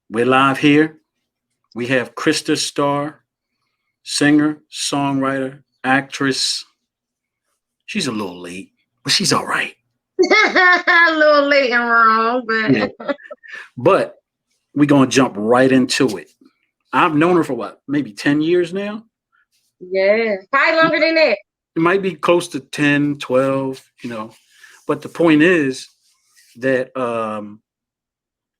We're live here. We have Krista Starr, singer, songwriter, actress. She's a little late, but she's all right. A little late and wrong, Yeah. but But we're going to jump right into it. I've known her for what, maybe 10 years now? yeah, probably longer than that. It might be close to 10, 12. But the point is that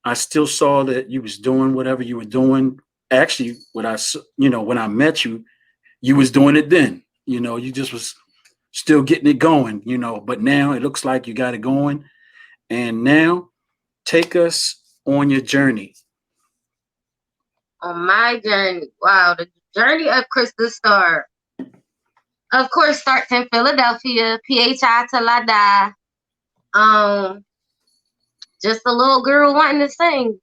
I still saw that you was doing whatever you were doing. Actually, when I met you, you was doing it then. You just was still getting it going. But now it looks like you got it going. And now take us on your journey. On my journey, wow, the journey of Krista Starr, of course, starts in Philadelphia, PHI till I die. Just a little girl wanting to sing,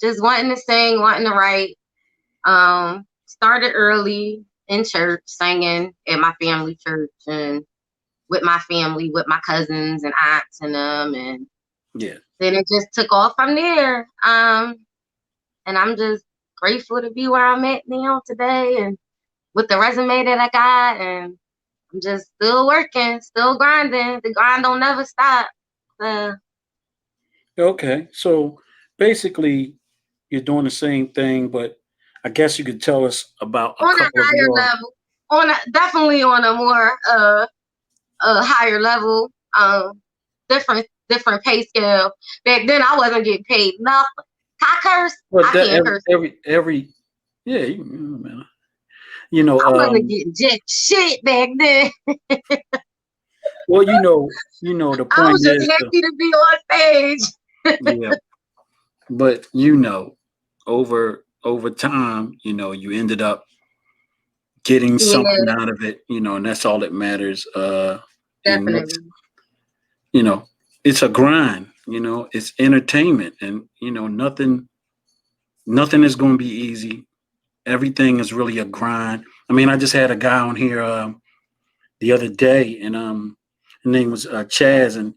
just wanting to sing, wanting to write. Started early in church, singing at my family church and with my family, with my cousins and aunts and them, and Yeah. then it just took off from there. And I'm just grateful to be where I'm at now today, and with the resume that I got, and I'm just still working, still grinding. The grind don't never stop. Uh, Okay. So basically, you're doing the same thing, but I guess you could tell us about a on a couple of higher your. level, definitely on a more higher level, different pay scale. Back then, I wasn't getting paid nothing. I curse. But I that can't curse. every yeah, man. You know, I wasn't um, getting jack shit back then. well, the I point was just is, happy to be on stage. yeah. But over time, you ended up getting Yeah, something out of it, and that's all that matters. And definitely. you know, it's a grind. It's entertainment, and nothing is going to be easy. Everything is really a grind. I mean, I just had a guy on here the other day, and his name was Chaz, and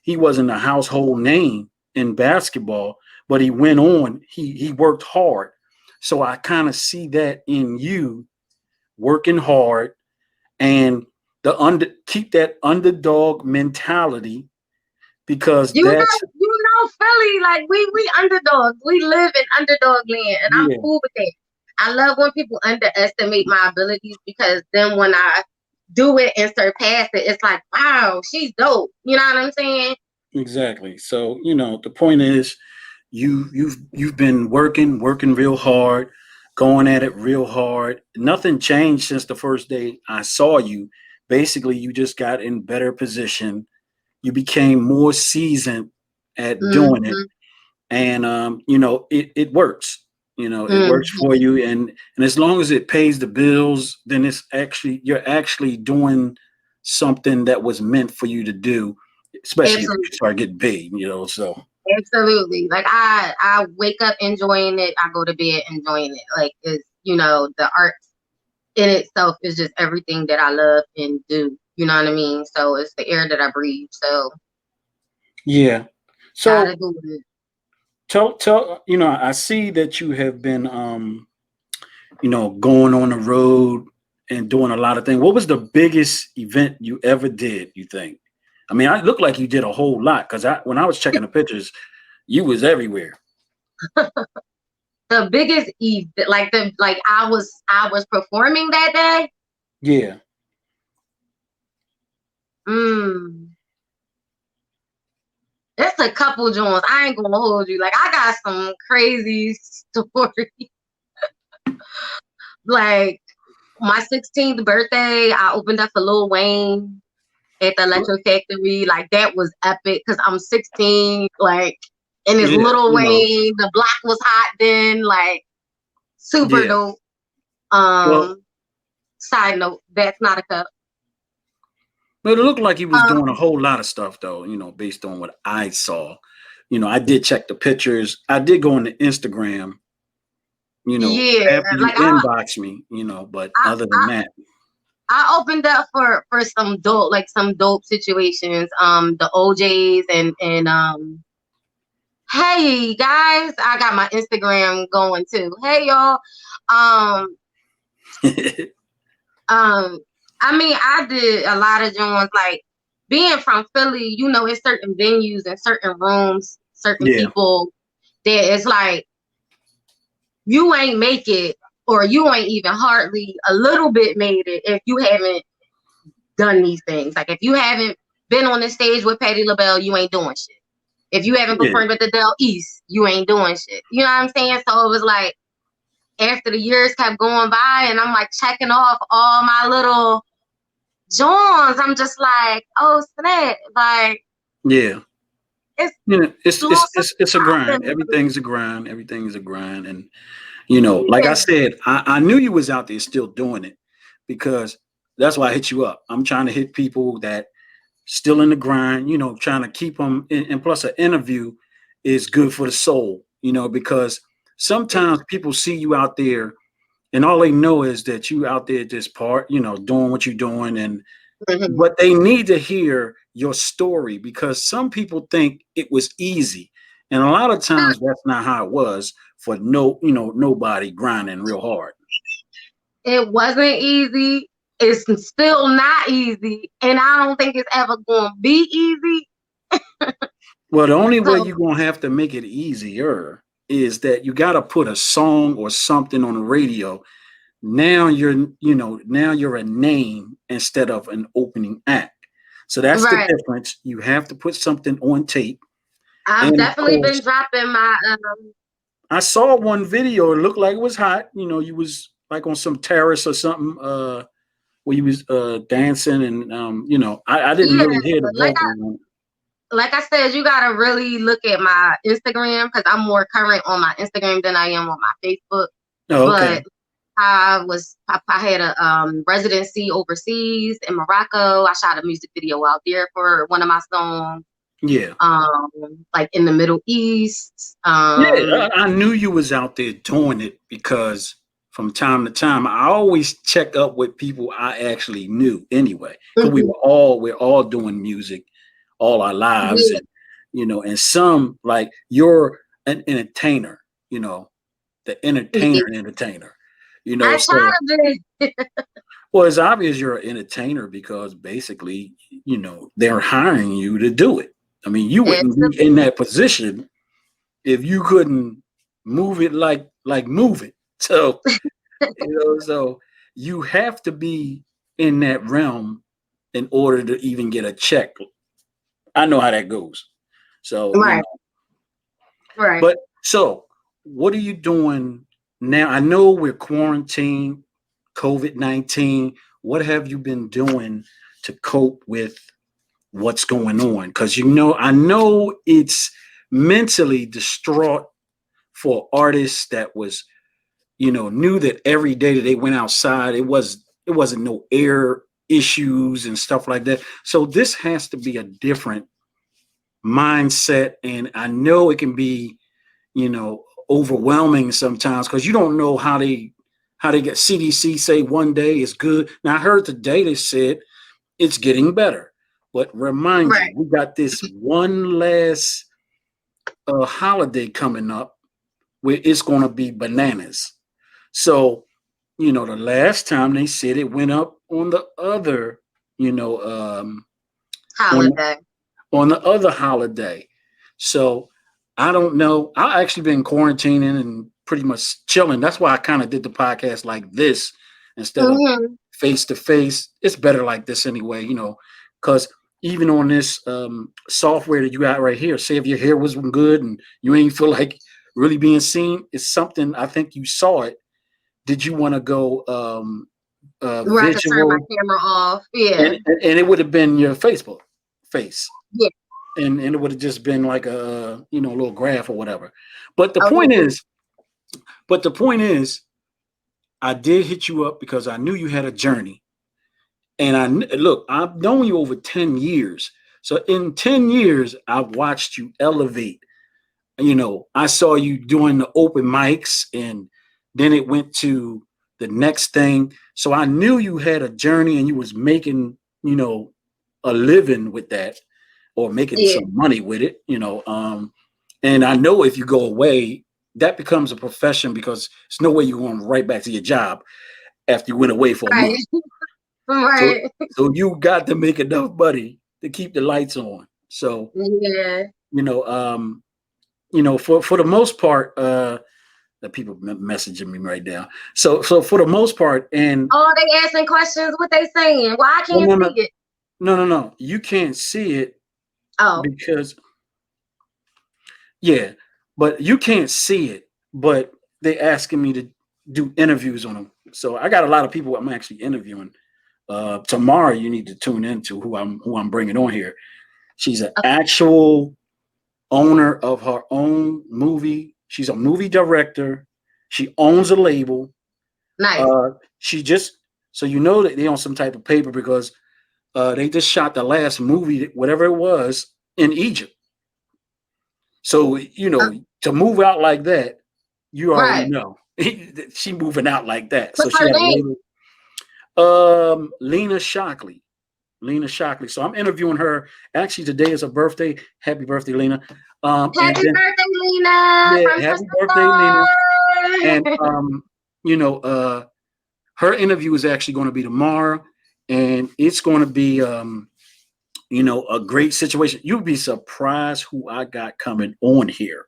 he wasn't a household name in basketball, but he went on. He worked hard, so I kind of see that in you working hard and keep that underdog mentality because that's Philly, like we underdogs. We live in underdog land, and I'm yeah, cool with that. I love when people underestimate my abilities because then when I do it and surpass it, it's like, wow, she's dope. You know what I'm saying? exactly. So the point is you've been working real hard, going at it real hard. Nothing changed since the first day I saw you. Basically, you just got in better position. You became more seasoned at doing it, Mm-hmm. and it works. It works Mm-hmm. for you, and as long as it pays the bills, then you're actually doing something that was meant for you to do, especially if you Absolutely. start getting paid. So Absolutely. Like I wake up enjoying it. I go to bed enjoying it. Like it's the art in itself is just everything that I love and do. You know what I mean? So it's the air that I breathe. So yeah. gotta So do it. tell I see that you have been going on the road and doing a lot of things. What was the biggest event you ever did, you think? I mean, I look like you did a whole lot because when I was checking the pictures, you was everywhere. The biggest event, like I was performing that day. Yeah. Mm, it's a couple joints. I ain't gonna hold you. Like I got some crazy stories. Like my 16th birthday, I opened up for Lil Wayne at the Electro Factory. Like that was epic because I'm 16. Like and it's Yeah, Lil Wayne. The block was hot then. Like super yeah. dope. Well, Side note, that's not a cup. but it looked like he was doing a Um, whole lot of stuff though, based on what I saw. I did check the pictures. I did go on the Instagram, yeah, after you like inboxed me, but I, other than I that, I opened up for some dope situations. The OJs and Hey guys, I got my Instagram going too. Hey y'all. Um, um, I mean, I did a lot of joints. Like being from Philly, you know, it's certain venues and certain rooms, certain Yeah, people that it's like you ain't make it, or you ain't even hardly a little bit made it if you haven't done these things. Like if you haven't been on the stage with Patti LaBelle, you ain't doing shit. If you haven't yeah, performed at the Del East, you ain't doing shit. You know what I'm saying? So it was like after the years kept going by and I'm like checking off all my little joins, I'm just like, oh snap. Like yeah. it's Yeah, a little it's a grind. something. Everything's a grind. Everything's a grind. And you know, like I Yeah. said, I knew you was out there still doing it because that's why I hit you up. I'm trying to hit people that still in the grind, you know, trying to keep them. And plus, an interview is good for the soul, you know, because sometimes people see you out there and all they know is that you out there just you know, doing what you're doing. And Mhm. but they need to hear your story because some people think it was easy. And a lot of times that's not how it was for nobody grinding real hard. It wasn't easy. It's still not easy. And I don't think it's ever gonna be easy. Well, the only way So you're gonna have to make it easier is that you gotta put a song or something on the radio. Now you're a name instead of an opening act. So that's the right. difference. You have to put something on tape. I've And of definitely been course, dropping my I saw one video. It looked like it was hot. You know, you was like on some terrace or something, where you was dancing, and I didn't yeah, really hear the like vocal on it. like I said, you gotta really look at my Instagram because I'm more current on my Instagram than I am on my Facebook. Oh, okay. But I had a residency overseas in Morocco. I shot a music video out there for one of my songs. Yeah. Like in the Middle East. Yeah, I knew you was out there doing it because from time to time I always check up with people I actually knew anyway. Because Mhm. we're all doing music all our lives, Yeah, and and some like you're an entertainer, the yeah. entertainer. I try So to be. well, it's obvious you're an entertainer because basically, they're hiring you to do it. I mean, you wouldn't be in that position if you couldn't move it like move it. So so you have to be in that realm in order to even get a check. I know how that goes. So Right, right. but so what are you doing now? I know we're quarantined, COVID-19. What have you been doing to cope with what's going on? Because I know it's mentally distraught for artists that was knew that every day that they went outside it wasn't no air issues and stuff like that. So this has to be a different mindset, and I know it can be overwhelming sometimes because you don't know how they get. CDC say one day is good. Now I heard today they said it's getting better, but remind you Right. we got this one last holiday coming up where it's going to be bananas. So, the last time they said it went up on the other, you know, on Holiday. on the other holiday. So I don't know. I actually been quarantining and pretty much chilling. That's why I kind of did the podcast like this instead of Hmm. face to face. It's better like this anyway, because even on this software that you got right here, say if your hair was good and you ain't feel like really being seen, it's something I think you saw it. Did you want to go Where I could turn my visual? camera off. And, Yeah. and it would have been your Facebook face. Yeah. And it would have just been like a little graph or whatever. But the point Okay. is, but the point is, I did hit you up because I knew you had a journey. And look, I've known you over 10 years. So in 10 years, I've watched you elevate. I saw you doing the open mics, and then it went to the next thing. So I knew you had a journey and you was making, a living with that or making Yeah. some money with it, And I know if you go away, that becomes a profession because there's no way you're going right back to your job after you went away for a Right. month. So, Right. so you got to make enough money to keep the lights on. So, Yeah. you know, um, for the most part, the people messaging me right now. So for the most part, and Oh, they asking questions. What they saying? Well, I well, can't see it. no, you can't see it Oh, because yeah, but you can't see it. But they asking me to do interviews on them. So I got a lot of people I'm actually interviewing. Tomorrow, you need to tune into who I'm bringing on here. She's an actual owner of her own movie. She's a movie director. She owns a label. nice. Uh, she just so you know that they on some type of paper because they just shot the last movie, whatever it was, in Egypt. So Uh, to move out like that, you already right. know she moving out like that. So What's she her had a name? label. Lena Shockley. Lena Shockley. So I'm interviewing her. Actually, today is her birthday. Happy birthday, Lena. And Happy then birthday, Lena, yeah, from happy Krista birthday, Lena. And Starr. you know, her interview is actually going to be tomorrow, and it's going to be a great situation. You'll be surprised who I got coming on here.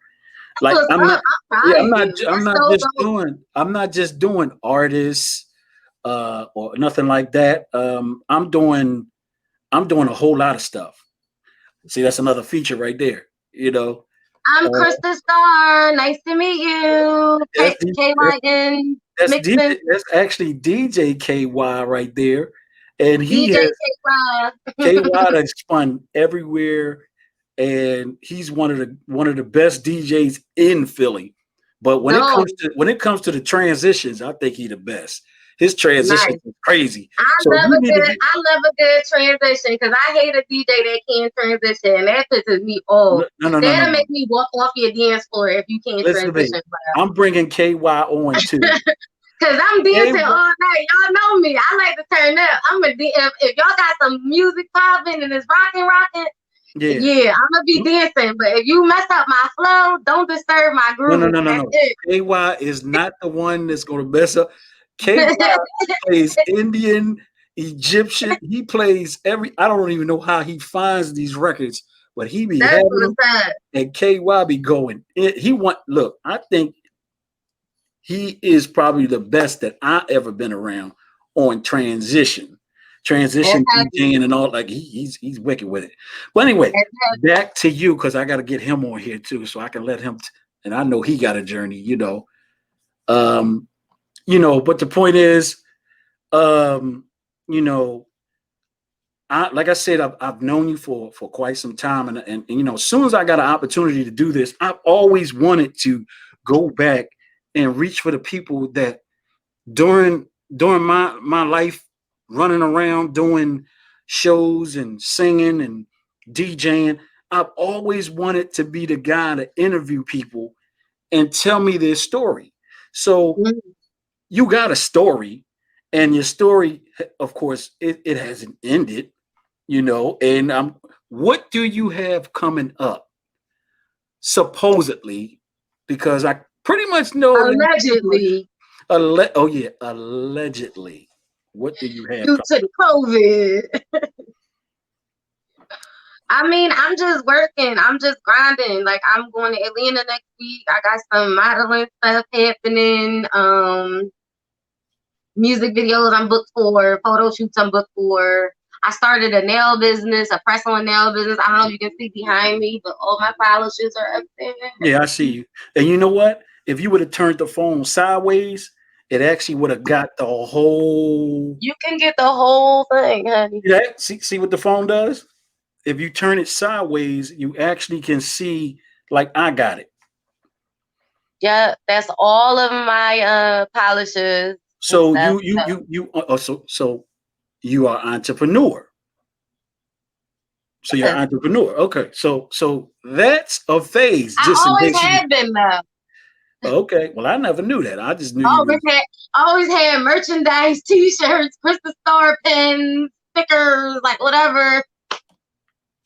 Like What's I'm up? not, I'm yeah, proud of you. That's so dope. I'm not just doing artists or nothing like that. I'm doing a whole lot of stuff. See, that's another feature right there. I'm Uh, Krista Starr. Nice to meet you. that's D- that's KYN that's mixing DJ. That's actually DJ KY right there, and he DJ has KY KY. that's spun everywhere, and he's one of the best DJs in Philly. But when it No, comes to the transitions, I think he the best. His transitions nice. is crazy. I So love you a need to good be I love a good transition because I hate a DJ that can't transition. And that pisses me off. no. That'll make me walk off your dance floor if you can't Listen to me. transition well. I'm bringing KY on too. Cause I'm dancing KY, all night. Y'all know me. I like to turn up. If y'all got some music popping and it's rocking, yeah. yeah, I'm gonna be dancing. But if you mess up my flow, don't disturb my groove. That's No. KY is not the one that's going to mess up. KY it. plays Indian, Egyptian. He plays I don't even know how he finds these records, but he be That's having what's them, up. and KY be going. Look, I think he is probably the best that I ever been around on That's transition heavy. DJing and all. Like he's wicked with it. But anyway, That's heavy. back to you because I got to get him on here too, so I can let him. And I know he got a journey, Um, but the point is, um, you know, like I said, I've known you for quite some time, and as soon as I got an opportunity to do this, I've always wanted to go back and reach for the people that during my life running around doing shows and singing and DJing, I've always wanted to be the guy to interview people and tell me their story. So Mhm. you got a story, and your story, of course, it hasn't ended, and what do you have coming up, supposedly, because I pretty much know that people Allegedly, oh yeah, allegedly. What do you have due coming? to the COVID. I mean, I'm just working. I'm just grinding. Like I'm going to Atlanta next week. I got some modeling stuff happening. Music videos I'm booked for, photo shoots I'm booked for. I started a nail business, a press-on nail business. I don't know if you can see behind me, but all my polishes are up there. Yeah, I see you. And you know what? If you would have turned the phone sideways, it actually would have got the whole. You can get the whole thing, honey. Yeah, see what the phone does? If you turn it sideways, you actually can see like I got it. Yeah, that's all of my polishes and So stuff. so you are entrepreneur. So you're an Yes. entrepreneur. Okay. So that's a phase, I just in always case you. have been though. Okay. Well, I never knew that. I just knew you Always was. had always had merchandise, t-shirts, Krista Star pins, stickers, like whatever.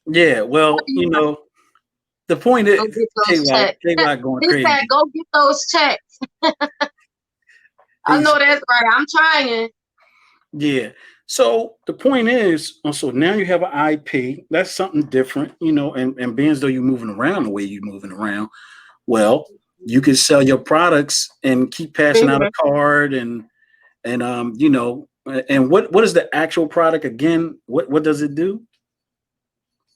Yeah. Well, You The point Go is, get those checks. K Rock going He said, crazy. go get those checks. I He's know that's right. I'm trying. Yeah. So the point is, so now you have an IP. That's something different, and being as though you're moving around the way you're moving around, well, you can sell your products and keep passing out a Mhm. card and what is the actual product again? What does it do?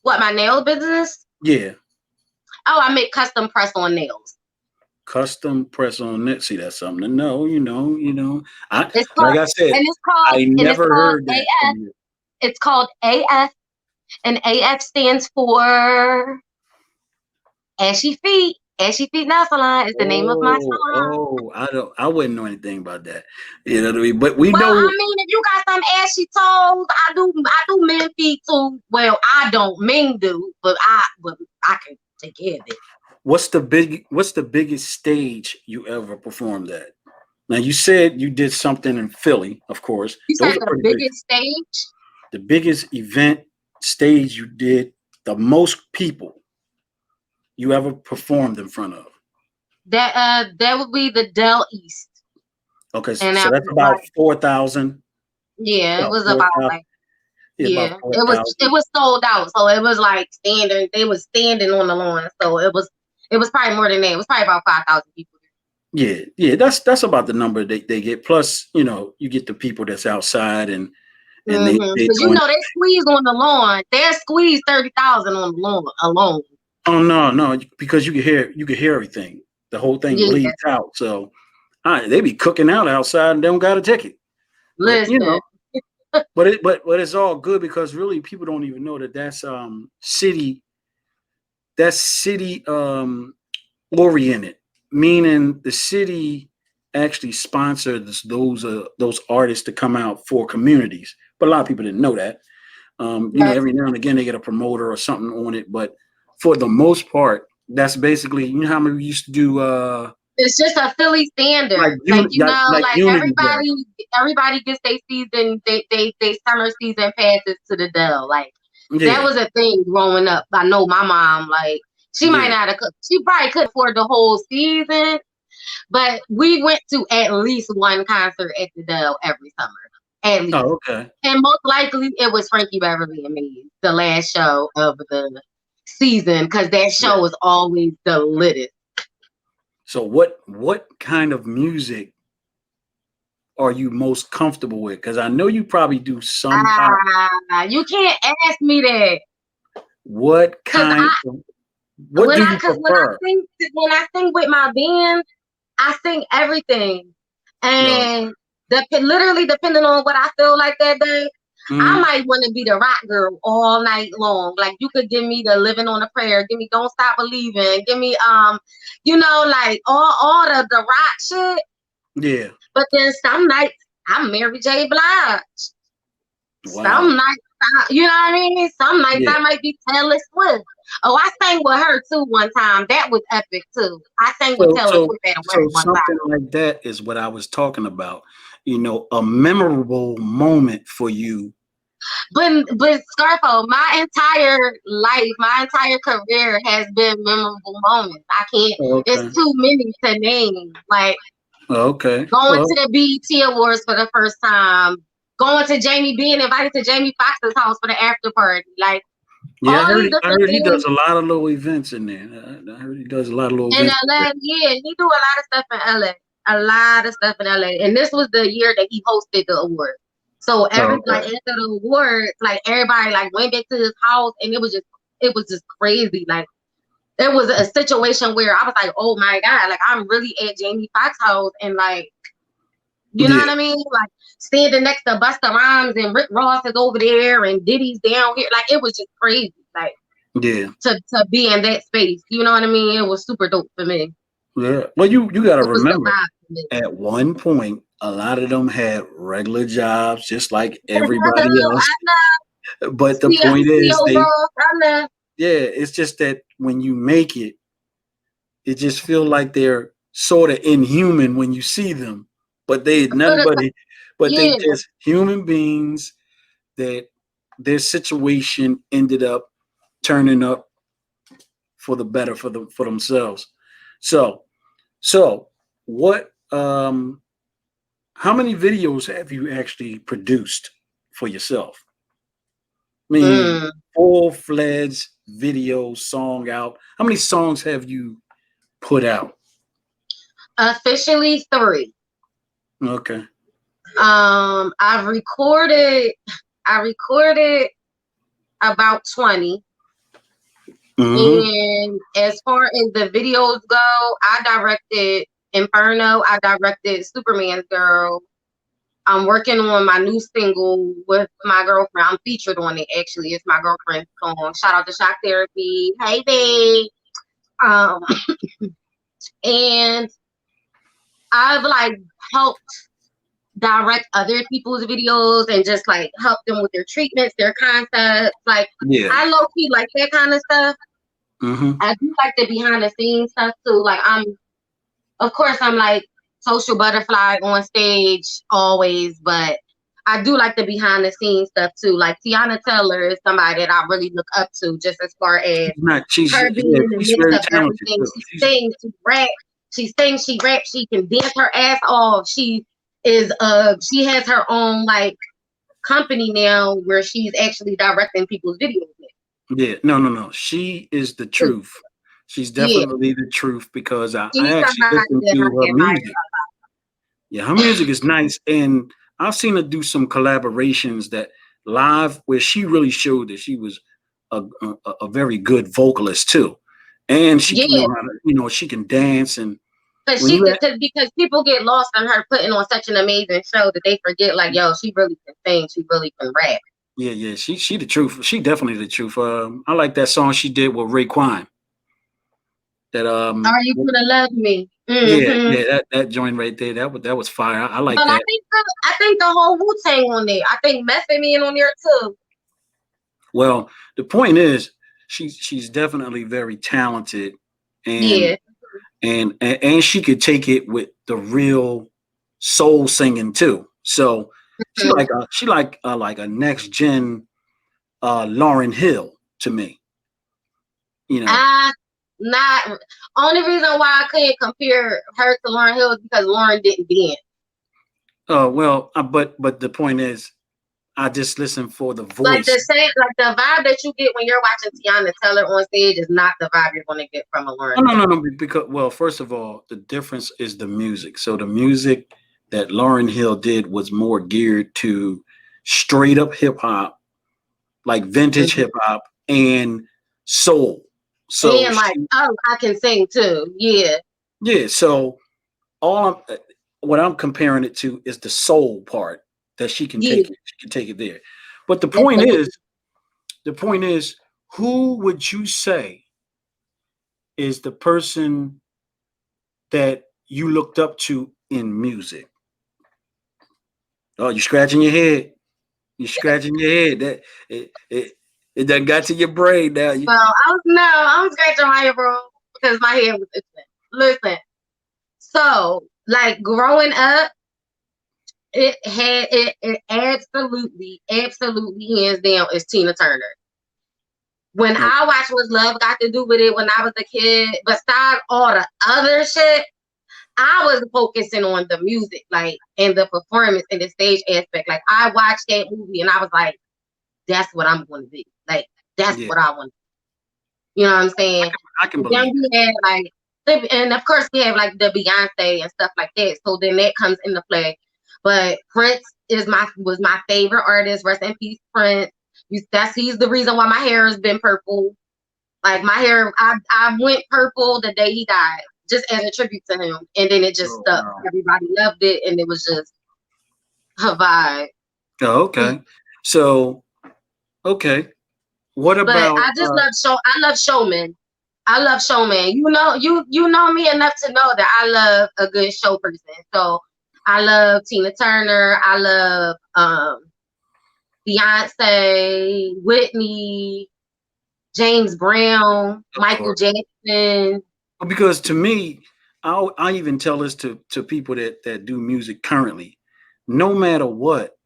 What, my nail business? Yeah. Oh, I make custom press on nails. Custom press on it. See, that's something to know. I It's called like I said, and it's called I and it's never called heard that AF. from you. It's called AF, and AF stands for Ashy Feet. Ashy Feet Nail Salon is the name of my salon. I wouldn't know anything about that. You know what I mean? But we Well, I know mean, if you got some ashy toes, I do men feet too. Well, I don't, men do, but I can take care of it. what's the biggest stage you ever performed at? Now you said you did something in Philly, of course. You Those said are the pretty big. biggest stage? The biggest event stage you did, the most people you ever performed in front of. That would be the Dell East. Okay, And so that that's was about like, 4,000. yeah, it About was four about thousand. like, Yeah, about yeah, four it thousand. was sold out. So it was like standing, they was standing on the lawn. So it was probably more than that. It was probably about 5,000 people. Yeah. That's about the number they get. Plus, you get the people that's outside and they Because doing. they squeeze on the lawn. They squeeze 30,000 on the lawn alone. Oh no, because you can hear everything. The whole thing Yeah, bleeds out. So they be cooking out outside and they don't got a ticket. But listen. but it's all good because really people don't even know that that's city oriented, meaning the city actually sponsors those artists to come out for communities. But a lot of people didn't know that. Right. Every now and again they get a promoter or something on it, but for the most part, that's basically how many we used to do It's just a Philly standard. Like, like like Unity Day. everybody gets their season, they summer season passes to the Dell. Like, that Yeah, was a thing growing up. I know my mom, like, she might yeah. not have, she probably could afford the whole season, but we went to at least one concert at the Dell every summer. At least. Oh, okay. And most likely it was Frankie Beverly and Me, the last show of the season, because that Yeah. show was always the littest. So what kind of music are you most comfortable with? Because I know you probably do some pop. You can't ask me that. What Cause kind? What do you prefer? when I sing with my band, I sing everything. No. And literally depending on what I feel like that day, I Mm, might want to be the rock girl all night long. Like, you could give me the Living on a Prayer, give me Don't Stop Believing, give me like all the rock shit. yeah. But then some nights I'm Mary J. Blige. Wow. Some nights, you know what I mean? Some nights Yeah. I might be Taylor Swift. Oh, I sang with her too one time. That was epic too. I sang with So Taylor so Swift at a so wedding one something time. like that is what I was talking about. A memorable moment for you. But Scarfo, my entire life, my entire career has been memorable moments. I can't. It's Okay. too many to name. Like Okay. going Well, to the BET Awards for the first time, being invited to Jamie Foxx's house for the after party. Like yeah, I all heard these he, I different heard he does things. a lot of little events in there. I heard he does a lot of little In events. LA, yeah, he do a lot of stuff in LA. A lot of stuff in LA. And this was the year that he hosted the award. So Oh, like okay. after the awards, like everybody like went back to his house, and it was just crazy. Like it was a situation where I was like, oh my God, like I'm really at Jamie Foxx's house, and like, you know Yeah. what I mean? Like standing next to Busta Rhymes and Rick Ross is over there and Diddy's down here. Like it was just crazy. Like Yeah. to be in that space. You know what I mean? It was super dope for me. Yeah. Well, you got to It was the remember, vibe for me. at one point, a lot of them had regular jobs, just like everybody else. I know. But the point is, CEO Ross, I know. yeah, it's just that when you make it just feel like they're sort of inhuman when you see them, but they nothing but they Yeah, just human beings that their situation ended up turning up for the better for themselves. So so what how many videos have you actually produced for yourself? I mean, Mm, full-fledged video song out. How many songs have you put out? officially 3. Okay. I've recorded. I recorded about 20. Mm-hmm. And as far as the videos go, I directed Inferno. I directed Superman's Girl. I'm working on my new single with my girlfriend. I'm featured on it actually. It's my girlfriend's song. Shout out to Shock Therapy. Hey babe. Um and I've like helped direct other people's videos and just like help them with their treatments, their concepts. Like Yeah. I low key like that kind of stuff. Mm-hmm. I do like the behind the scenes stuff too. Like of course I'm like social butterfly on stage always, but I do like the behind the scenes stuff too. Like Tiana Taylor is somebody that I really look up to just as far as She's not. She's her being yeah. in the She's mix very of talented everything. too. She She's sings, she raps, she raps, she can dance her ass off. She has her own like company now where she's actually directing people's videos yeah. No, no, no. She is the now. truth. She's Yeah, definitely the truth because I she's actually somebody listen that to I her admire. music. Yeah, her music is nice, and I've seen her do some collaborations that live where she really showed that she was a very good vocalist too, and she can know Yeah, how to she can dance and when you because people get lost on her putting on such an amazing show that they forget like, yo, she really can sing, she really can rap. yeah, she the truth. She definitely the truth. I like that song she did with Raekwon. That Are you gonna love me? yeah, that joint right there. That was fire. I like But that. I think the whole Wu Tang on there. I think Method Man on there too. Well, the point is, she's definitely very talented, and Yeah. and she could take it with the real soul singing too. So Mhm. she like a next gen Lauren Hill to me. You know. I not only reason why I couldn't compare her to Lauren Hill is because Lauren didn't dance. Well, but the point is, I just listen for the Like voice. like the vibe that you get when you're watching Tiana Taylor on stage is not the vibe you're gonna get from a Lauren No, no, Hill. no, no. Because well, first of all, the difference is the music. So the music that Lauren Hill did was more geared to straight up hip hop, like vintage Mhm. hip hop and soul. So And like, she, oh, I can sing too. Yeah. yeah. So all what I'm comparing it to is the soul part that she can Yeah. take it. She can take it there. But Absolutely. the point is, who would you say is the person that you looked up to in music? Oh, you scratching your head. You scratching your head. That it done got to your brain now. So I'm scratching my head, bro, because my head was itching. Listen, so like growing up, it absolutely hands down is Tina Turner. When Oh, I watched What Love Got to Do with It when I was a kid, besides all the other shit, I was focusing on the music, like and the performance and the stage aspect. Like I watched that movie and I was like, that's what I'm gonna do. Like that's yeah, what I want. You know what I'm saying? I can And then believe we had like, and of course we have like the Beyonce and stuff like that. So then that comes into play. But Prince was my favorite artist. Rest in peace, Prince. He's the reason why my hair has been purple. Like my hair, I went purple the day he died, just as a tribute to him. And then it that. just Oh stuck. wow. Everybody loved it, and it was just a vibe. Oh, okay. So okay. What But about I just love show. I love showman. I love showman. You know me enough to know that I love a good show person. So I love Tina Turner. I love Beyonce, Whitney, James Brown, of Michael course? Jackson. Because to me, I even tell this to people that do music currently. No matter what,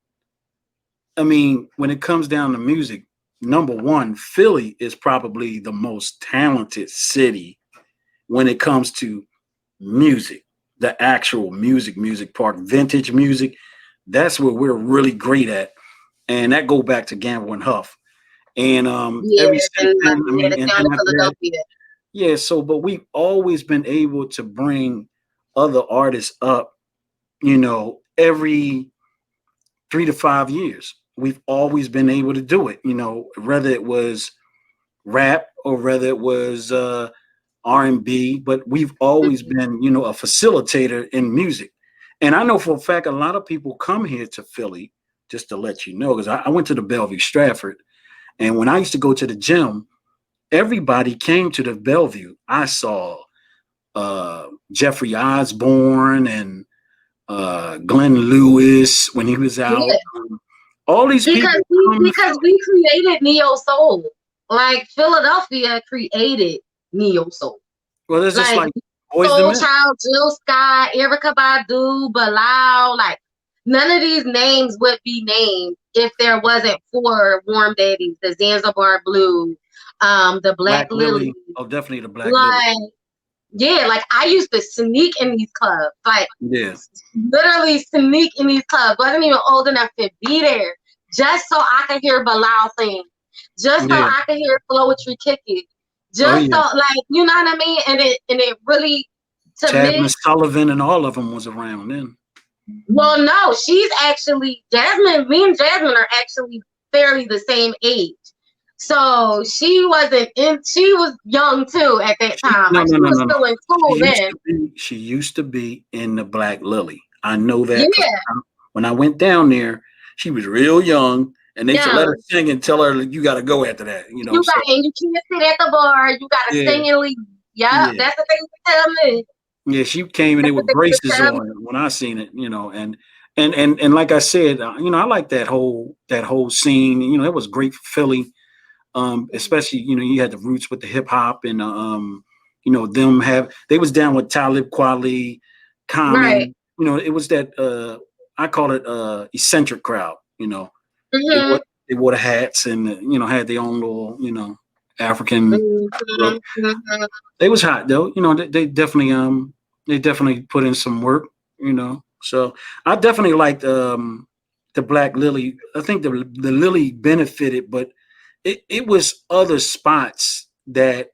I mean, when it comes down to music, number one, Philly is probably the most talented city when it comes to music, the actual music part, vintage music. That's what we're really great at, and that go back to Gamble and Huff. And Yeah, every since then, I yeah, mean, the and sound then of after that, Philadelphia. yeah. So, but we've always been able to bring other artists up. Every 3 to 5 years, we've always been able to do it. Whether it was rap or whether it was R&B, but we've always Mhm. been, a facilitator in music. And I know for a fact a lot of people come here to Philly, just to let you know, because I went to the Bellevue Stratford, and when I used to go to the gym, everybody came to the Bellevue. I saw Jeffrey Osborne and Glenn Lewis when he was out. Yeah, All these because people we come to because Philly. we created neo soul. Like Philadelphia created neo soul. Well, there's just Like like Boys the Soul Men. Child, Jill Scott, Erica Badu, Bilal, like none of these names would be named if there wasn't for Warm Daddies, the Zanzibar Blue, the Black Black Lily. Lily. Oh, definitely the Black Lily. Like, yeah, like I used to sneak in these clubs, like Yeah. literally sneak in these clubs. Wasn't even old enough to be there, just so I could hear Bilal sing, just so Yeah. I could hear Poetry kick it, Oh just so yeah. like you know what I mean. And it really to Jasmine me. Sullivan and all of them was around then. Well, no, she's actually Jasmine. Me and Jasmine are actually fairly the same age. So she wasn't in. She was young too at that She time. no Like no she no was no no. still in She school used then. to be she used to be in the Black Lily. I know that because Yeah, when I went down there, she was real young, and they used to let her young. sing and tell her you got to go after that. You So got and you can't sit at the bar. You got to yeah, sing and leave. Yep, yeah, that's the thing to tell me. yeah. She came in there That's the with thing to braces tell me. on when I seen it. And like I said, I like that whole scene. It was great for Philly. Especially you had the roots with the hip hop and them they was down with Talib Kweli, Right. Common. It was that I call it eccentric crowd. They wore Mhm. they wore the hats and had their own little African look. Mhm. Mhm. They was hot though. They definitely put in some work. So I definitely liked the Black Lily. I think the Lily benefited, but it was other spots that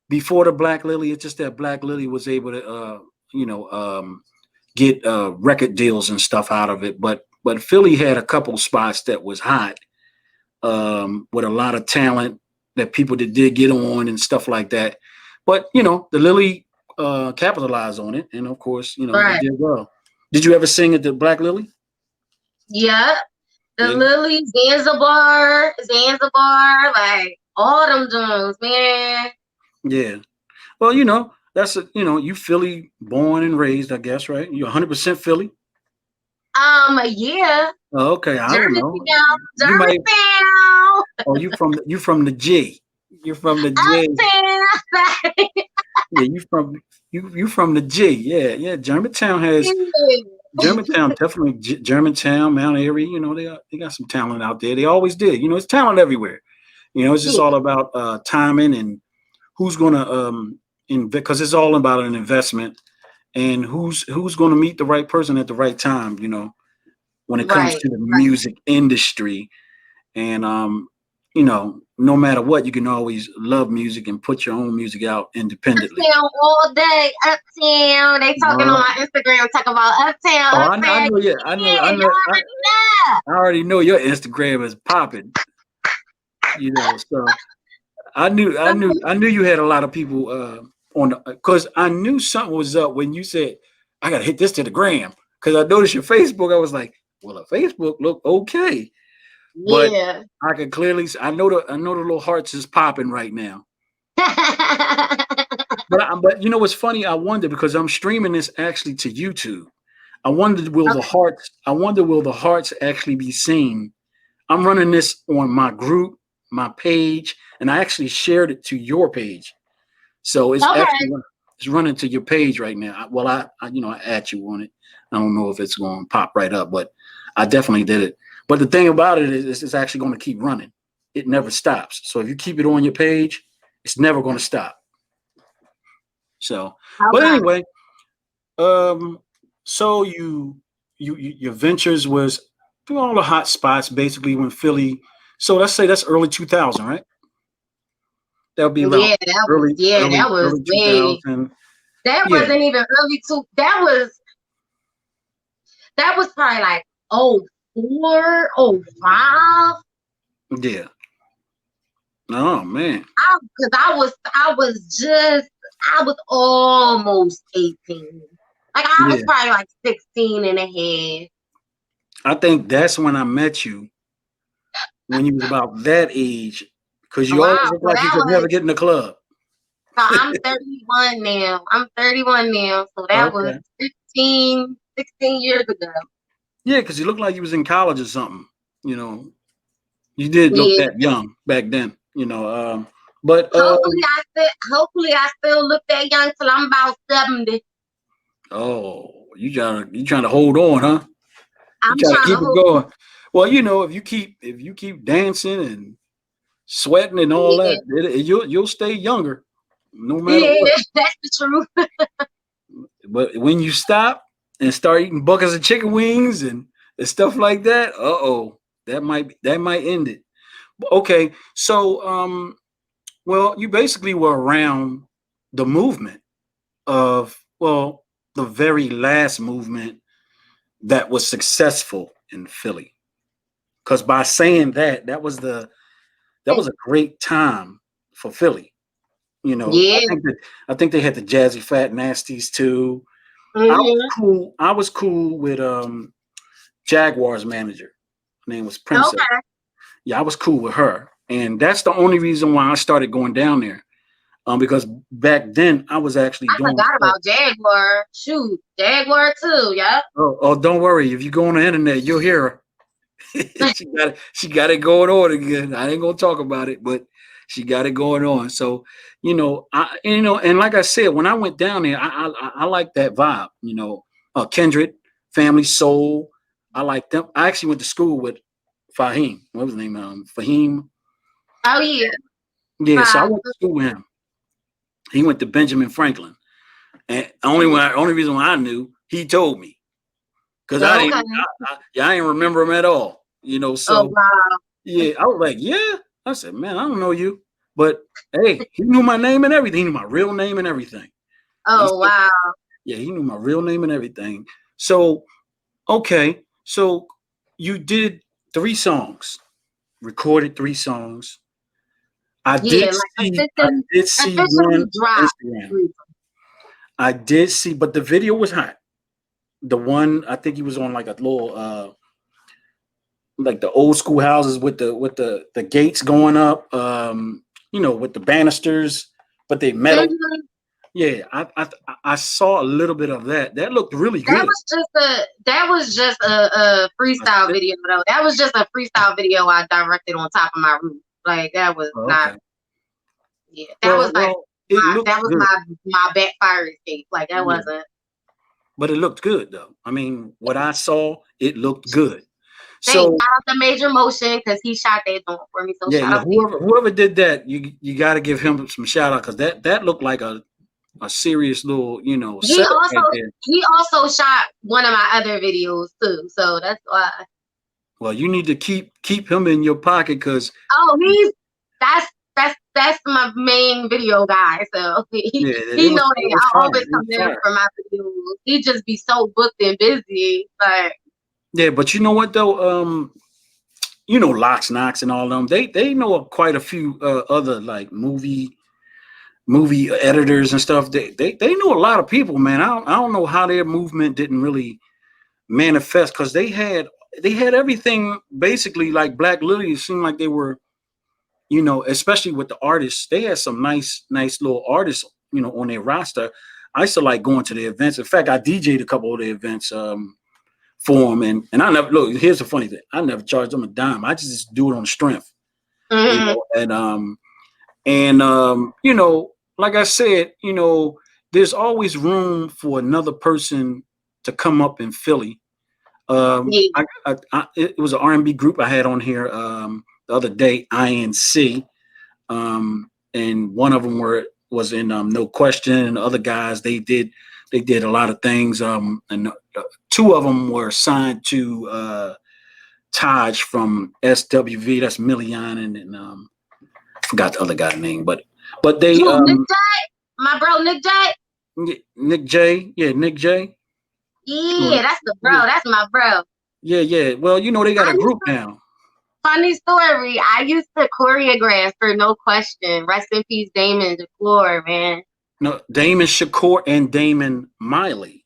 before the Black Lily, it's just that Black Lily was able to you know get record deals and stuff out of it. But Philly had a couple spots that was hot with a lot of talent that people that did get on and stuff like that. But the Lily capitalized on it, and of course, they Right. did well. Did you ever sing at the Black Lily? Yep. The Yeah, Lily, Zanzibar, like all them joints, man. yeah. Well, that's you Philly born and raised, I guess, right? You're 100% Philly. Yeah, Oh, okay, I don't know. Germantown, You might. Germantown, Oh, you from the G. You're from the J. Uptown. Yeah, you from the G. Yeah, yeah. Germantown definitely Germantown, Mount Airy. They got some talent out there. They always did. It's talent everywhere. It's just Yeah, all about timing and who's gonna because it's all about an investment and who's gonna meet the right person at the right time. When it comes right. to the music industry, and no matter what, you can always love music and put your own music out independently. Uptown all day, Uptown. They talking on Uh, my Instagram, talking about oh, Uptown, I Uptown. know. Yeah, I know. Yeah, I y'all know. already know. I already know your Instagram is popping. So I knew you had a lot of people on because I knew something was up when you said I gotta hit this to the gram because I noticed your Facebook. I was like, well, a Facebook look okay, but Yeah. I can clearly I know the little hearts is popping right now. But what's funny? I wonder because I'm streaming this actually to YouTube. I wonder will the hearts actually be seen. I'm running this on my group, my page, and I actually shared it to your page. So it's Okay. actually it's running to your page right now. Well, I add you on it. I don't know if it's going to pop right up, but I definitely did it. But the thing about it is, it's actually going to keep running. it never stops. So if you keep it on your page, it's never going to stop. So, but Okay. anyway, um, so your ventures was through all the hot spots basically when Philly. So let's say that's early 2000, right? That would be about That was early way 2000. that Yeah, wasn't even early two. That was probably like 04, 05. yeah. Oh man. Because I was almost 18. Like I was Yeah. probably like 16 and a half. I think that's when I met you, when you was about that age, because you always Wow. look like you could never get in the club. So I'm 31 now. I'm 31 now. So that was Okay. 16 years ago. Yeah, because you look like you was in college or something. You know, you did look Yeah. that young back then. But Hopefully I still look that young till I'm about 70. oh, you trying to hold on, huh? You I'm trying to trying to keep it hold. going. Well, if you keep dancing and sweating and all Yeah. that, you'll stay younger, no matter Yeah, what. that's the truth. But when you stop and start eating buckets of chicken wings and stuff like that, that might end it. Okay, so well, you basically were around the movement of, well, the very last movement that was successful in Philly. Because by saying that was a great time for Philly. I Yeah. think that I think they had the Jazzy Fat Nasties too. I was Hmm. cool. I was cool with Jaguars manager. Her name was Princess. Okay. Yeah, I was cool with her, and that's the only reason why I started going down there. Because back then I was actually I doing forgot stuff. about Jaguar. Shoot, Jaguar too. Yep. Oh, don't worry. If you go on the internet, you'll hear her. she got it going on again. I ain't gonna talk about it, but she got it going on. So, and like I said, when I went down there, I like that vibe. Kindred, Family Soul. I like them. I actually went to school with Fahim. What was his name? Fahim. Oh yeah. Yeah, so I Five. went to school with him. He went to Benjamin Franklin, and only reason why I knew, he told me, because I Okay. didn't. I didn't remember him at all. Oh So wow. yeah, I was like, yeah. I said, man, I don't know you. But hey, he knew my name and everything. He knew my real name and everything. He Oh said, wow. yeah, he knew my real name and everything. So, okay. So you did 3 songs, recorded 3 songs. I did Yeah, like see, I did see one officially on dropped. Instagram. I did see, but the video was hot. The one, I think he was on like a little like the old school houses with the gates going up, with the banisters, but they metal. Mhm. Yeah, I saw a little bit of that. That looked really That good. was just a That's freestyle it? video though. That was just a freestyle video I directed on top of my roof. Like that was Oh, not. okay. Yeah, that was like Well, it looked that was good, my backfire escape. Like that yeah, wasn't. but it looked good though. I mean, what I saw, it looked good. Thanks. So Shout out to Major Motion because he shot that joint for me. So yeah, shout yeah. out to you. Whoever did that, you got to give him some shout out, because that looked like a serious little He setup also right there. he also shot one of my other videos too. So that's why. Well, you need to keep him in your pocket, because Oh, that's my main video guy. So he yeah, he it know was it that was I fire. always It come was to him fire. for my videos. He just be so booked and busy. Like Yeah, but you know what though? Locks, Knocks, and all them. They know quite a few other like movie editors and stuff. They know a lot of people, man. I don't know how their movement didn't really manifest, because they had everything basically like Black Lily. It seemed like they were, especially with the artists. They had some nice little artists, on their roster. I used to like going to the events. In fact, I DJ'd a couple of the events for them, and I never look. Here's the funny thing: I never charged them a dime. I just do it on strength, mhm. and like I said, there's always room for another person to come up in Philly. Yeah. It was an R&B group I had on here. the other day, INC, and one of them was in No Question, and the other guys they did a lot of things, and two of them were signed to Taj from SWV, that's Million, and I forgot the other guy's name, but they You Nick J, my bro Nick J. Nick J, yeah, Nick J. Yeah, that's the bro. Yeah, That's my bro. yeah. Well, they got I a used group to, now. funny story. I used to choreograph for No Question. Rest in peace, Damon DeClore, man. No, Damon Shakur and Damon Miley.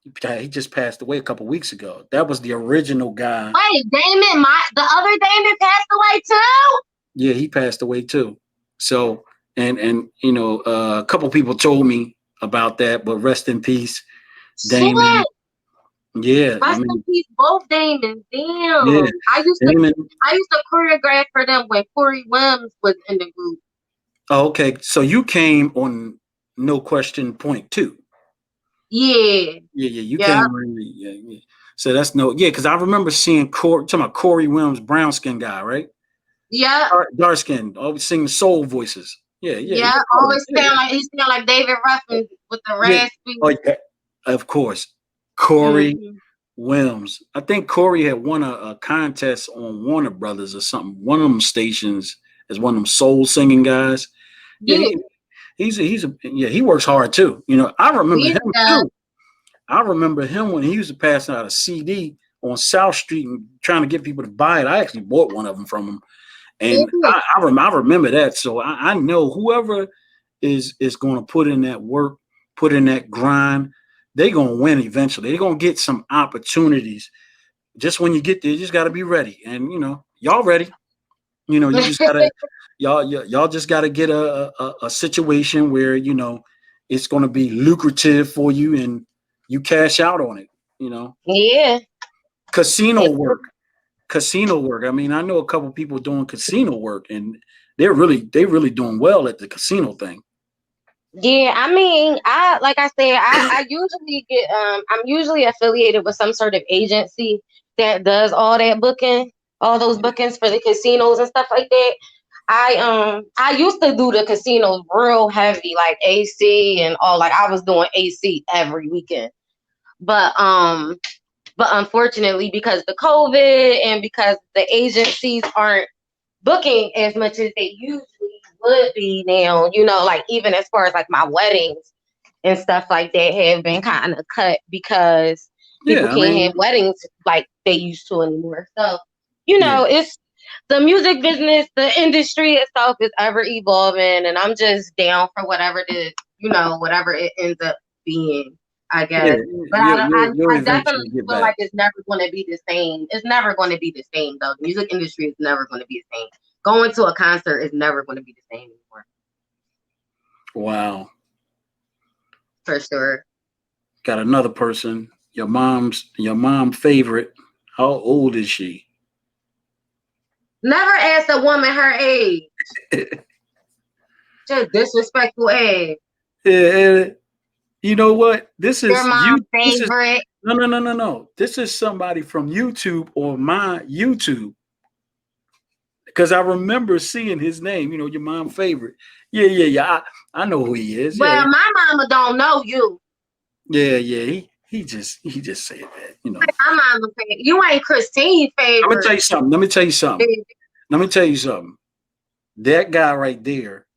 He just passed away a couple weeks ago. That was the original guy. Wait, Damon, the other Damon passed away too? Yeah, he passed away too. So, and a couple people told me about that, but rest in peace, Damon. Shit. Yeah, I Rest in mean, peace, both Damon. yeah, Damn. Damon. I used to choreograph for them when Corey Williams was in the group. Oh, okay, so you came on No Question Point Two. Yeah. Yeah, you Yeah. came. Yeah. So that's because I remember seeing talking about Corey Williams, brown skin guy, right? Yeah. Dark skin, always singing soul voices. Yeah. Yeah. Always sound like David Ruffin with the Yeah. raspy. Oh, yeah. Of course, Corey Mm-hmm. Williams. I think Corey had won a contest on Warner Brothers or something. One of them stations as one of them soul singing guys. Yeah, Yeah. he works hard too. I remember Yeah. him too. I remember him when he used to pass out a CD on South Street and trying to get people to buy it. I actually bought one of them from him, and Yeah. I remember that. So I know whoever is going to put in that work, put in that grind, they're going to win eventually. They're going to get some opportunities. Just when you get there, you just got to be ready. And y'all ready. You just gotta y'all just gotta get a situation where it's going to be lucrative for you and you cash out on it. Yeah. Casino work, casino work. I mean, I know a couple people doing casino work, and they really doing well at the casino thing. Yeah, I mean, like I said, I usually get I'm usually affiliated with some sort of agency that does all that booking, all those bookings for the casinos and stuff like that. I used to do the casinos real heavy, like AC and all, like I was doing AC every weekend. But unfortunately, because the COVID and because the agencies aren't booking as much as they usually would be now, like even as far as like my weddings and stuff like that have been kind of cut because people Yeah, I can't mean, have weddings like they used to anymore. So, yeah, it's the music business, the industry itself is ever evolving, and I'm just down for whatever it is, whatever it ends up being, I yeah, guess. But you'll I eventually definitely get feel back. like it's never going to be the same. It's never going to be the same, though. The music industry is never going to be the same. Going to a concert is never going to be the same anymore. Wow. For sure. Got another person. Your mom favorite. How old is she? Never ask a woman her age. Just disrespectful ass. Yeah, you know what? This Your is you. mom's This is favorite. no. This is somebody from YouTube or my YouTube because I remember seeing his name. Your mom favorite. Yeah. I know who he is. Yeah, Well, my mama don't know you. yeah. He just said that. My mama favorite. You ain't Christine's Let me tell favorite. you something. Let me tell you something. Let me tell you something. That guy right there,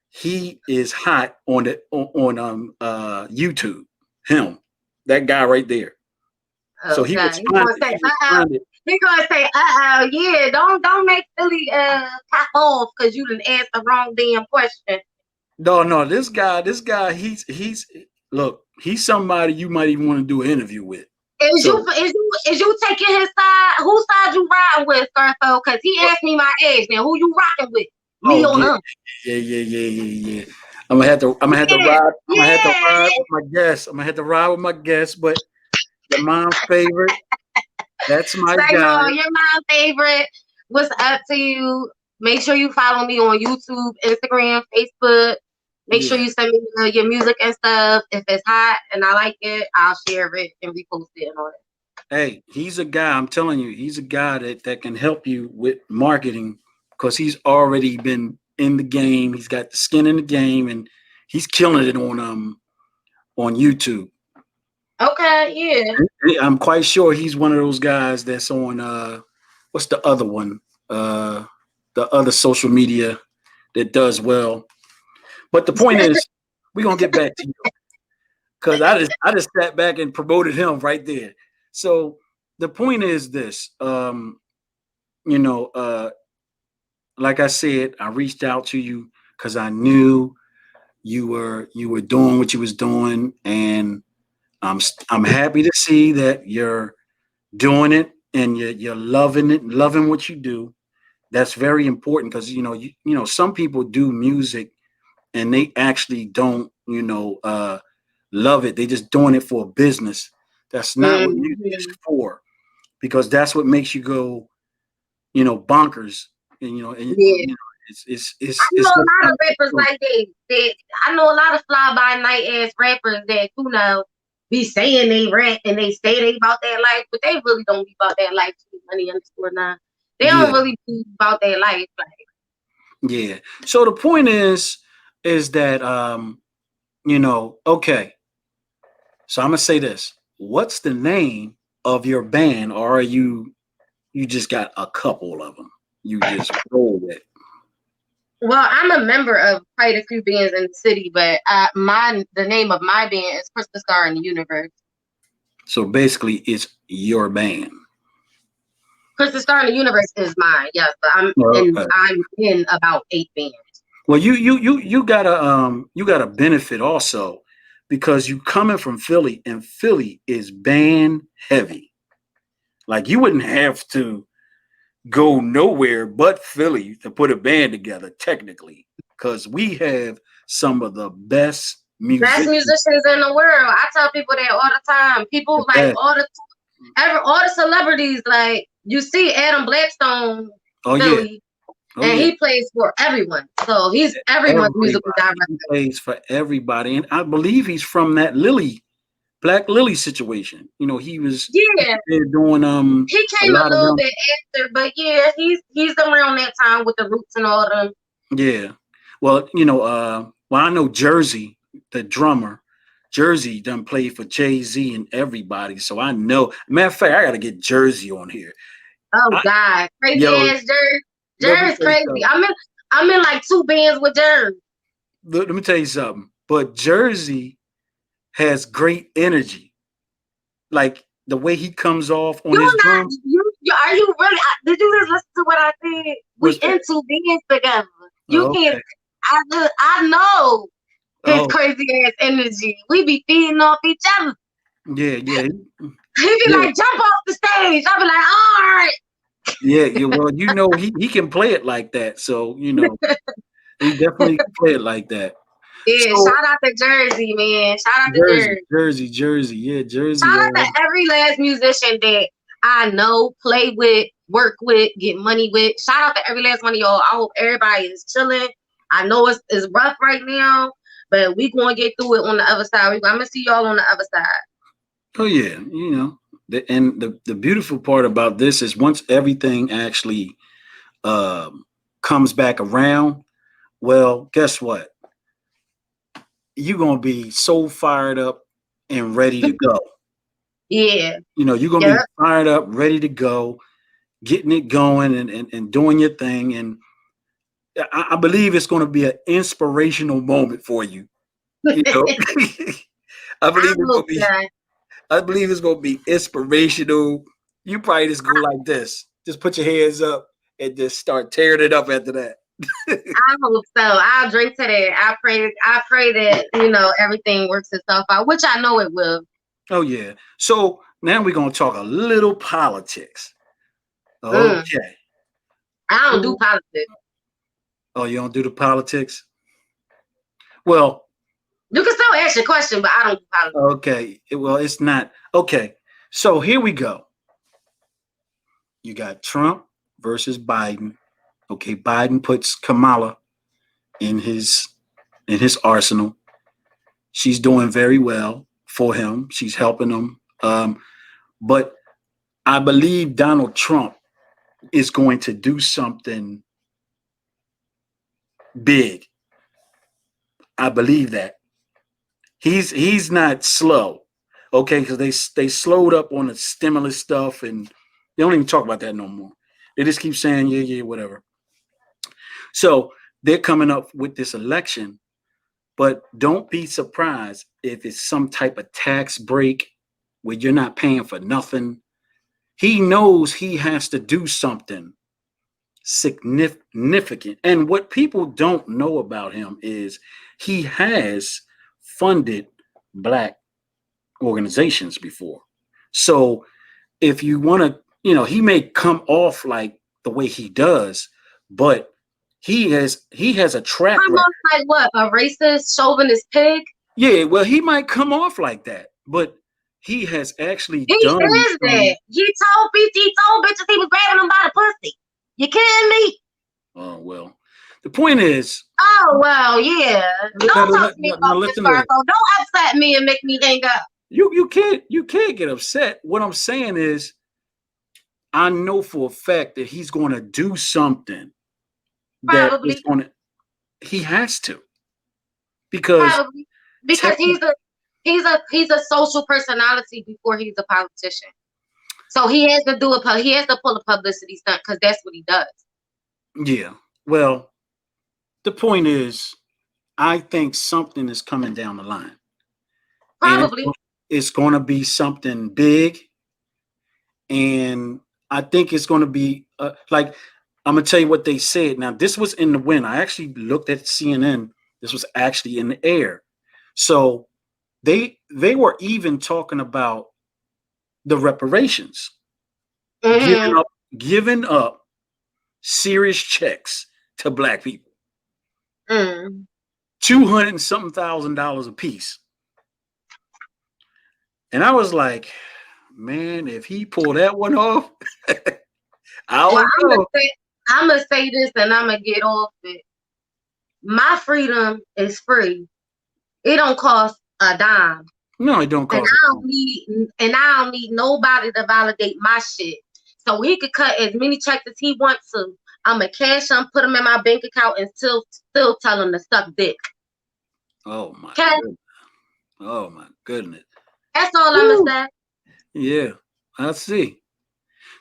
he is hot on YouTube. Him, that guy right there. So he Okay. He responded. gonna say, He uh-oh. responded. He gonna say, uh-oh, yeah, don't make Philly pop off because you didn't ask the wrong damn question. No. This guy. He's look. He's somebody you might even want to do an interview with. Is you taking his side? Whose side you riding with, Scarfo? Because he asked me my age. Now, who you rocking with? Me Oh or him? yeah. I'm gonna have to Yeah, ride. I'm gonna have to yeah. ride with my guest. I'm gonna have to ride with my guest. But your mom's favorite. That's my Say guy. no, you're my favorite. What's up to you? Make sure you follow me on YouTube, Instagram, Facebook. Make sure you send me your music and stuff. If it's hot and I like it, I'll share it and repost it and all that. Hey, he's a guy. I'm telling you, he's a guy that can help you with marketing because he's already been in the game. He's got the skin in the game, and he's killing it on YouTube. Okay, yeah. I'm quite sure he's one of those guys that's on what's the other one? The other social media that does well. But the point is, we're gonna get back to you because I just sat back and promoted him right there. So the point is this, you know, like I said, I reached out to you because I knew you were doing what you was doing, and I'm happy to see that you're doing it and you're loving it, loving what you do. That's very important because some people do music and they actually don't love it. They just doing it for a business. That's not what music is Hmm. for, because that's what makes you go bonkers. And Yeah. I know it's a what lot of kind rappers of- like that. I know a lot of fly by night ass rappers that be saying they rap and they say they about that life, but they really don't be about that life. To be money underscore now. They yeah, don't really be about that life. Like, yeah. So the point is that okay. So I'm gonna say this. What's the name of your band, or are you just got a couple of them? You just roll with it. well, I'm a member of quite a few bands in the city, but the name of my band is Krista Starr in the Universe. So basically, it's your band. Krista Starr in the Universe is mine, yes, but Okay. I'm in about 8 bands. Well, you got a benefit also because you coming from Philly, and Philly is band heavy. Like you wouldn't have to go nowhere but Philly to put a band together, technically, because we have some of the best Best musicians. musicians in the world. I tell people that all the time. The People like best. all the celebrities, like you see Adam Blackstone, Oh yeah. Philly, Oh and yeah. he plays for everyone. So he's everyone's musical Everybody. director. He plays for everybody, and I believe he's from that Black Lily situation. He was Yeah, there doing he a came a lot of little them. bit after, but yeah, he's around that time with the Roots and all them. Yeah. Well, I know Jersey, the drummer. Jersey done played for Jay-Z and everybody. So I know. Matter of fact, I gotta get Jersey on here. Oh I, God, crazy yo, ass Jerry. let me Jerry's tell you crazy. something. I'm in like 2 bands with Jerry. Let me tell you something. But Jersey has great energy. Like the way he comes off on You're his not drums. you are you really? Did you just listen to what I said? We What's in that? 2 bands together. You Oh, can't. okay. I know his Oh, crazy ass energy. We be feeding off each other. yeah, yeah, He be yeah, like, jump off the stage. I be like, all right. yeah, yeah. Well, he can play it like that. So, he definitely can play it like that. Yeah, So shout out to Jersey, man. Shout out to Jersey, Jersey. Jersey, Jersey. Yeah, Jersey. Shout out to every last musician that I know, play with, work with, get money with. Shout out to every last one of y'all. I hope everybody is chilling. I know it's rough right now, but we gonna get through it on the other side. I'm gonna see y'all on the other side. Oh yeah, and the beautiful part about this is once everything actually comes back around, well, guess what? You're gonna be so fired up and ready to go. Yeah, You're gonna yeah. be fired up, ready to go, getting it going and doing your thing. And I believe it's gonna be an inspirational moment for you. You know, I I believe it's gonna hope be that. I believe it's gonna be inspirational. You probably just go like this. Just put your hands up and just start tearing it up after that. I hope so. I'll drink to that. I pray that, everything works itself out, which I know it will. Oh yeah. So now we're gonna talk a little politics. Mm, Okay. I don't do Who? politics. Oh, you don't do the politics? Well, You can still ask your question, but I don't do politics. okay. Well, it's not okay. So here we go. You got Trump versus Biden. Okay, Biden puts Kamala in his arsenal. She's doing very well for him. She's helping him. But I believe Donald Trump is going to do something big. I believe that he's not slow, okay? Because they slowed up on the stimulus stuff, and they don't even talk about that no more. They just keep saying yeah, yeah, whatever. So they're coming up with this election, but don't be surprised if it's some type of tax break where you're not paying for nothing. He knows he has to do something significant. And what people don't know about him is he has funded black organizations before. So if you want to, he may come off like the way he does, but he has a track I'm record. almost like what? A racist, chauvinist pig? Yeah, well, he might come off like that, but he has actually He done is some. that. He told bitches he was grabbing them by the pussy. You kidding me? Oh well, the point is, Oh well, yeah. now, Don't talk to me now, about now Miss listen to Fargo. this. Don't upset me and make me hang up. You can't get upset. What I'm saying is, I know for a fact that he's going to do something that is Probably, going to. He has to because probably. Because technically, he's a social personality before he's a politician. So he has to he has to pull a publicity stunt because that's what he does. yeah. Well, the point is, I think something is coming down the line, and Probably. it's going to be something big, and I think it's going to be like I'm gonna tell you what they said. Now, this was in the wind. I actually looked at CNN. This was actually in the air. So they were even talking about the reparations, giving Mm-hmm. up giving up serious checks to black people, Mm. 200 and something $1,000 a piece. And I was like, man, if he pulled that one off, I Well, don't know. I'm gonna say this and I'm gonna get off it. My freedom is free. It don't cost a dime. No, it don't And cost. I don't need nobody to validate my shit. So he could cut as many checks as he wants to. I'ma cash them, put them in my bank account, and still tell him to suck dick. Oh my Okay, goodness. Oh my goodness. that's all I'ma Woo. say. Yeah, I see. And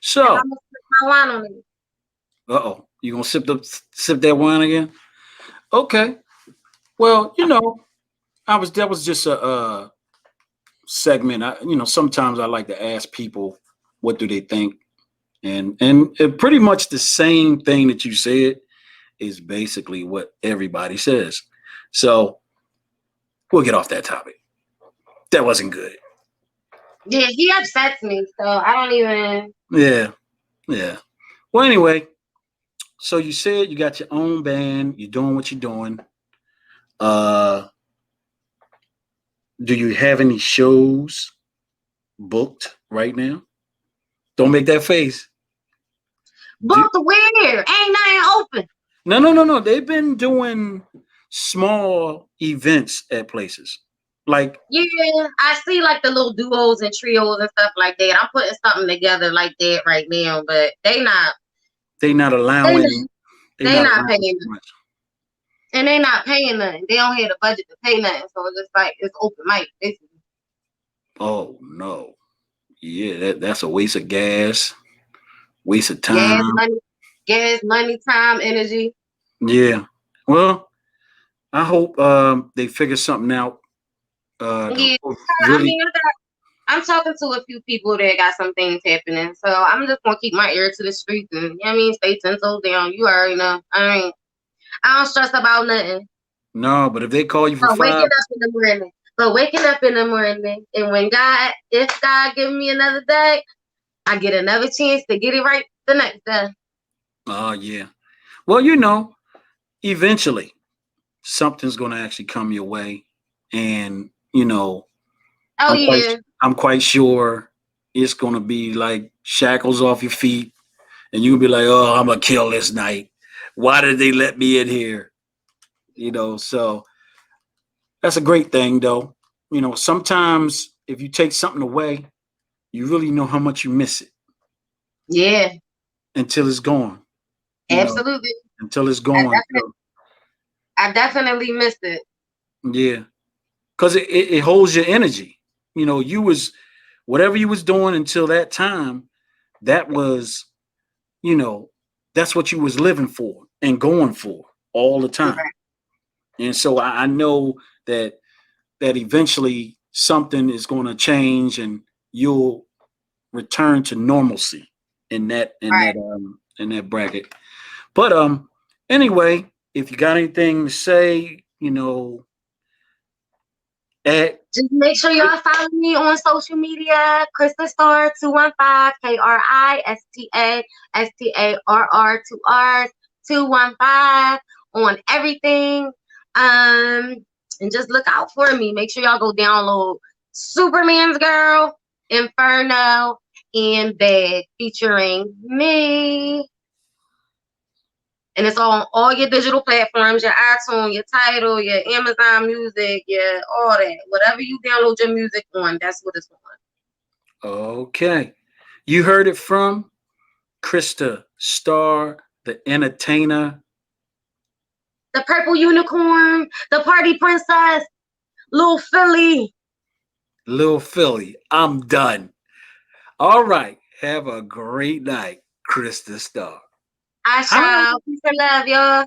So, I'ma put my wine on it. you gonna sip that wine again? Okay. Well, that was just a segment. Sometimes I like to ask people what do they think, and pretty much the same thing that you said is basically what everybody says. So we'll get off that topic. That wasn't good. Yeah, he upsets me, so I don't even. Yeah, yeah. Well, anyway, so you said you got your own band. You're doing what you're doing. Uh, do you have any shows booked right now? Don't make that face. Do, Booked where? Ain't nothing open. no, no, no, no. They've been doing small events at places. Like Yeah, I see like the little duos and trios and stuff like that. I'm putting something together like that right now, but they not they allowing not, they they not not allowing paying, too much. and they not paying nothing. They don't have the budget to pay nothing, so it's just like it's open mic. Basically. Oh no. Yeah, that's a waste of gas, waste of Gas time. money, time, energy. Yeah. Well, I hope they figure something out. Yeah, To I really mean, I'm talking to a few people that got some things happening, so I'm just gonna keep my ear to the streets and stay 10 toes down. You already know. I don't stress about nothing. no, but if they call you for But waking five, up in the morning. And when if God give me another day, I get another chance to get it right the next day. oh yeah. Well, eventually something's going to actually come your way, and Oh I'm quite yeah. I'm quite sure it's going to be like shackles off your feet, and you'll be like, oh, I'm gonna kill this night. Why did they let me in here? So that's a great thing, though. Sometimes if you take something away, you really know how much you miss it. Yeah, until it's gone. You know, absolutely. until it's I gone. definitely, So, I definitely missed it. yeah, because it holds your energy. You was whatever you was doing until that time. That was, you know, that's what you was living for and going for all the time. Right, And so I know that eventually something is going to change and you'll return to normalcy in that in right. that um in that bracket. But anyway, if you got anything to say, at Just make sure y'all follow me on social media. Krista Starr 215 KRISTA STARR 215 on everything. And just look out for me. Make sure y'all go download Superman's Girl, Inferno, and Bad featuring me. And it's on all your digital platforms, your iTunes, your Tidal, your Amazon Music, your all that. Whatever you download your music on, that's what it's on. Okay, you heard it from Krista Starr, the entertainer. The Purple Unicorn, the Party Princess, Little Philly. Lil Philly. I'm done. All right. Have a great night, Krista Starr. I Hi. shall. Peace and love, y'all.